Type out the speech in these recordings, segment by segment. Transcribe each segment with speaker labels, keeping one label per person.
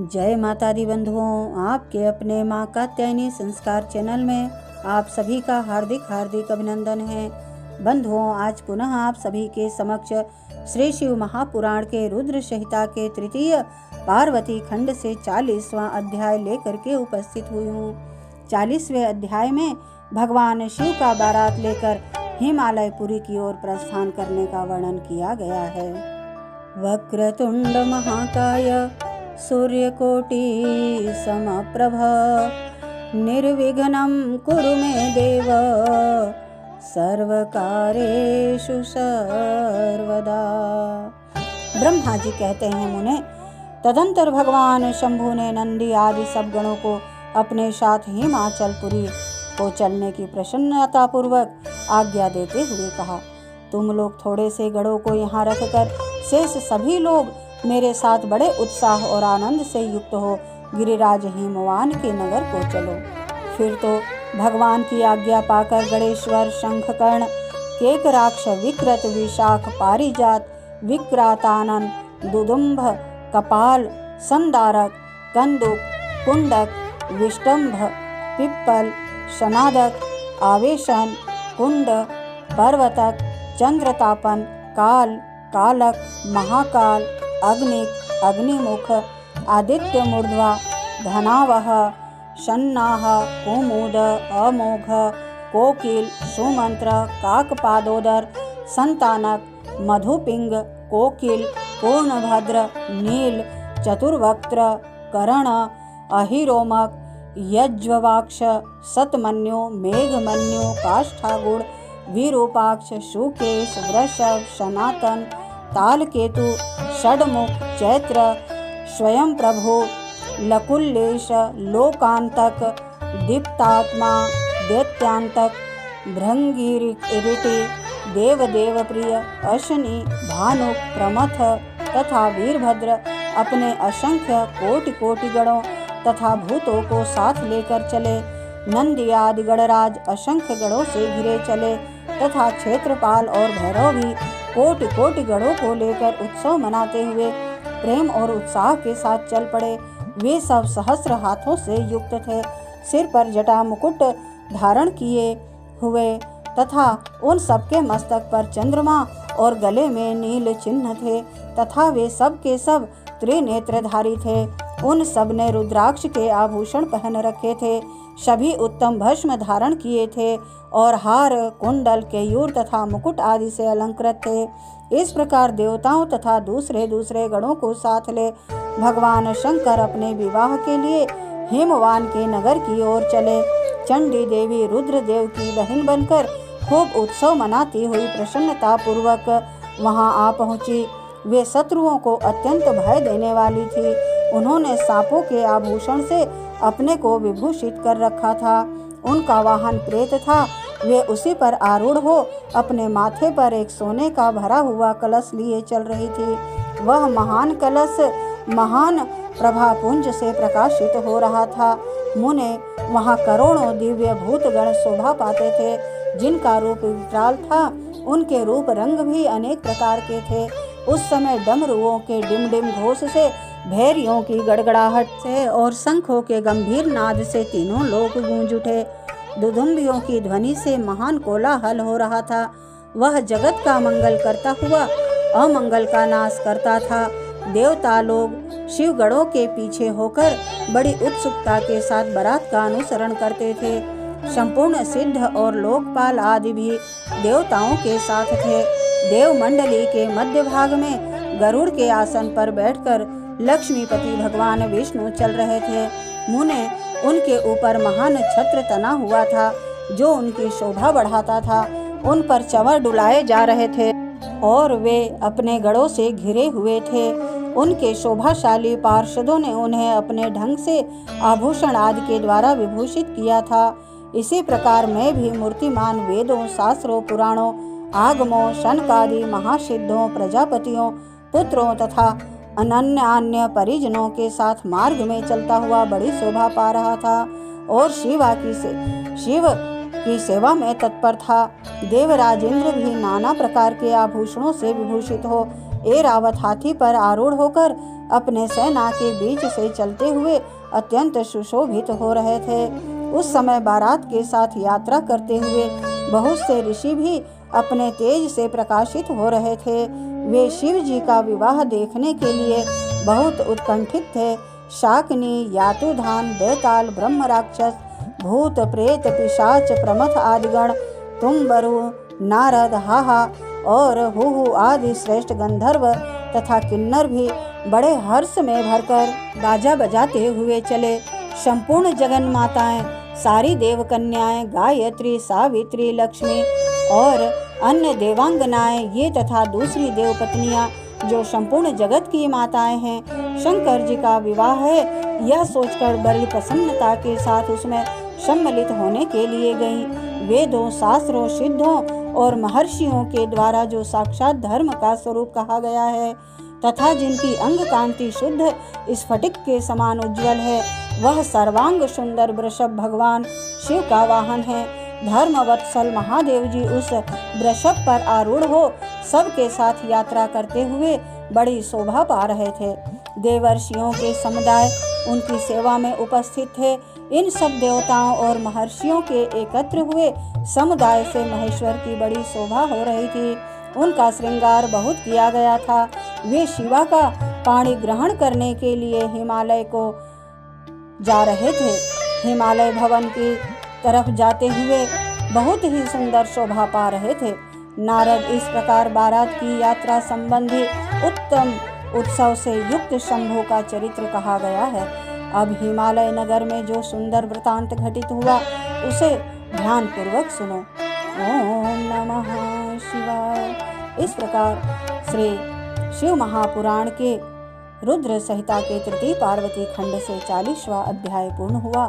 Speaker 1: जय माता दी बंधुओं, आपके अपने माँ कात्यायनी संस्कार चैनल में आप सभी का हार्दिक हार्दिक अभिनंदन है। बंधुओं, आज पुनः आप सभी के समक्ष श्री शिव महापुराण के रुद्र संहिता के तृतीय पार्वती खंड से 40वां अध्याय लेकर के उपस्थित हुई हूँ। 40वें अध्याय में भगवान शिव का बारात लेकर हिमालयपुरी की ओर प्रस्थान करने का वर्णन किया गया है। वक्रतुंड महाकाय सूर्यकोटि समप्रभ निर्विघ्नं कुरु मे देव सर्वकार्येषु सर्वदा। ब्रह्मा जी कहते हैं, मुने, तदंतर भगवान शंभु ने नंदी आदि सब गणों को अपने साथ हिमाचलपुरी को चलने की प्रसन्नता पूर्वक आज्ञा देते हुए कहा, तुम लोग थोड़े से गणों को यहाँ रखकर शेष सभी लोग मेरे साथ बड़े उत्साह और आनंद से युक्त हो गिरिराज हिमवान के नगर को चलो। फिर तो भगवान की आज्ञा पाकर गणेश्वर, शंखकर्ण, केकराक्ष, विकृत, विशाख, पारिजात, विक्रातानन, दुदुम्भ, कपाल, संदारक, कंदुक, कुंडक, विष्टंभ, पिप्पल, शनादक, आवेशन, कुंड, पर्वतक, चंद्रतापन, काल, कालक, महाकाल, अग्निक, अग्निमुख, आदित्य मूर्ध्वा, धनावह, शन्नाह, कुमुद, अमोघ, कोकिल, सुमंत्र, काकपादोदर, संतानक, मधुपिंग, कोकिल, पूर्णभद्र, नील, चतुर्वक्त्र, कर्ण, अहिरोमक, यज्वाक्ष, सतमन्यु, मेघमन्यु, काष्ठागुण, विरूपाक्ष, सुकेश, वृषभ, सनातन, तालकेतु, षडमुख, चैत्र, स्वयं प्रभु, लकुल्लेश, लोकांतक, दीप्तात्मा, दैत्यांतक, भृंगिरिटि, देवदेव प्रिय, अशनि, भानुक, प्रमथ तथा वीरभद्र अपने असंख्य कोटि कोटि गणों तथा भूतों को साथ लेकर चले। नंदी आदि गणराज असंख्य गणों से घिरे चले तथा क्षेत्रपाल और भैरव भी कोटि कोटि गणों को लेकर उत्सव मनाते हुए प्रेम और उत्साह के साथ चल पड़े। वे सब सहस्र हाथों से युक्त थे, सिर पर जटा मुकुट धारण किए हुए तथा उन सबके मस्तक पर चंद्रमा और गले में नील चिन्ह थे तथा वे सब के सब त्रिनेत्रधारी थे। उन सब ने रुद्राक्ष के आभूषण पहन रखे थे, सभी उत्तम भस्म धारण किए थे और हार, कुंडल, केयूर तथा मुकुट आदि से अलंकृत थे। इस प्रकार देवताओं तथा दूसरे दूसरे गणों को साथ ले भगवान शंकर अपने विवाह के लिए हिमवान के नगर की ओर चले। चंडी देवी रुद्रदेव की बहन बनकर खूब उत्सव मनाती हुई प्रसन्नता पूर्वक वहां आ पहुंची। वे शत्रुओं को अत्यंत भय देने वाली थी। उन्होंने सांपों के आभूषण से अपने को विभूषित कर रखा था। उनका वाहन प्रेत था। वे उसी पर आरूढ़ हो अपने माथे पर एक सोने का भरा हुआ कलश लिए चल रही थी। वह महान कलश महान प्रभापुंज से प्रकाशित हो रहा था। मुने, वहाँ करोड़ों दिव्य भूतगण शोभा पाते थे, जिनका रूप विकराल था। उनके रूप रंग भी अनेक प्रकार के थे। उस समय डमरुओं के डिम डिम घोष से, भैरियों की गड़गड़ाहट से और शंखों के गंभीर नाद से तीनों लोग गूंज उठे। दुदुम्बियों की ध्वनि से महान कोलाहल हो रहा था। वह जगत का मंगल करता हुआ अमंगल का नाश करता था। देवता लोग शिवगणों के पीछे होकर बड़ी उत्सुकता के साथ बारात का अनुसरण करते थे। संपूर्ण सिद्ध और लोकपाल आदि भी देवताओं के साथ थे। देव मंडली के मध्य भाग में गरुड़ के आसन पर बैठकर लक्ष्मीपति भगवान विष्णु चल रहे थे। मुने, उनके ऊपर महान छत्र तना हुआ था जो उनकी शोभा बढ़ाता था। उन पर चंवर डुलाए जा रहे थे और वे अपने गणों से घिरे हुए थे। उनके शोभाशाली पार्षदों ने उन्हें अपने ढंग से आभूषण आदि के द्वारा विभूषित किया था। इसी प्रकार मैं भी मूर्तिमान वेदों, शास्त्रों, पुराणों, आगमों, शनकादि महासिद्धों, प्रजापतियों, पुत्रों तथा अनन्य अन्य परिजनों के साथ मार्ग में चलता हुआ बड़ी शोभा पा रहा था और शिव की सेवा में तत्पर था। देवराजेंद्र भी नाना प्रकार के आभूषणों से विभूषित हो ऐरावत हाथी पर आरूढ़ होकर अपने सेना के बीच से चलते हुए अत्यंत सुशोभित हो रहे थे। उस समय बारात के साथ यात्रा करते हुए बहुत से ऋषि भी अपने तेज से प्रकाशित हो रहे थे। वे शिव जी का विवाह देखने के लिए बहुत उत्कंठित थे। शाकनी, यातुधान, बेताल, ब्रह्म राक्षस, भूत, प्रेत, पिशाच, प्रमथ आदिगण, तुम्बरु, नारद, हाहा और हुहु आदि श्रेष्ठ गंधर्व तथा किन्नर भी बड़े हर्ष में भरकर बाजा बजाते हुए चले। संपूर्ण जगन माताएं, सारी देवकन्याएं, गायत्री, सावित्री, लक्ष्मी और अन्य देवांगनाएं ये तथा दूसरी देवपत्नियां जो संपूर्ण जगत की माताएं हैं, शंकर जी का विवाह है यह सोचकर बड़ी प्रसन्नता के साथ उसमें सम्मिलित होने के लिए गईं। वेदों, शास्त्रों, सिद्धों और महर्षियों के द्वारा जो साक्षात धर्म का स्वरूप कहा गया है तथा जिनकी अंग कांति शुद्ध स्फटिक के समान उज्जवल है, वह सर्वांग सुंदर वृषभ भगवान शिव का वाहन है। धर्म वत्सल महादेव जी उस वृषभ पर आरूढ़ हो सबके साथ यात्रा करते हुए बड़ी शोभा पा रहे थे। देवर्षियों के समुदाय उनकी सेवा में उपस्थित थे। इन सब देवताओं और महर्षियों के एकत्र हुए समुदाय से महेश्वर की बड़ी शोभा हो रही थी। उनका श्रृंगार बहुत किया गया था। वे शिवा का पाणी ग्रहण करने के लिए हिमालय को जा रहे थे। हिमालय भवन की तरफ जाते हुए बहुत ही सुंदर शोभा पा रहे थे। नारद इस प्रकार बारात की यात्रा संबंधी उत्तम उत्सव से युक्त शंभु का चरित्र कहा गया है। अब हिमालय नगर में जो सुंदर वृतांत घटित हुआ उसे ध्यान पूर्वक सुनो। ओम नमः शिवाय। इस प्रकार श्री शिव महापुराण के रुद्र संहिता के तृतीय पार्वती खंड से 40वां अध्याय पूर्ण हुआ।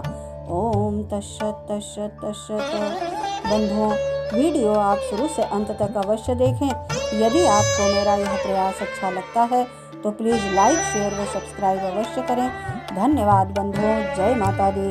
Speaker 1: ओम तत्सत तत्सत तत्सत। बंधुओं, वीडियो आप शुरू से अंत तक अवश्य देखें। यदि आपको मेरा यह प्रयास अच्छा लगता है तो प्लीज़ लाइक, शेयर व सब्सक्राइब अवश्य करें। धन्यवाद बंधुओं। जय माता दी।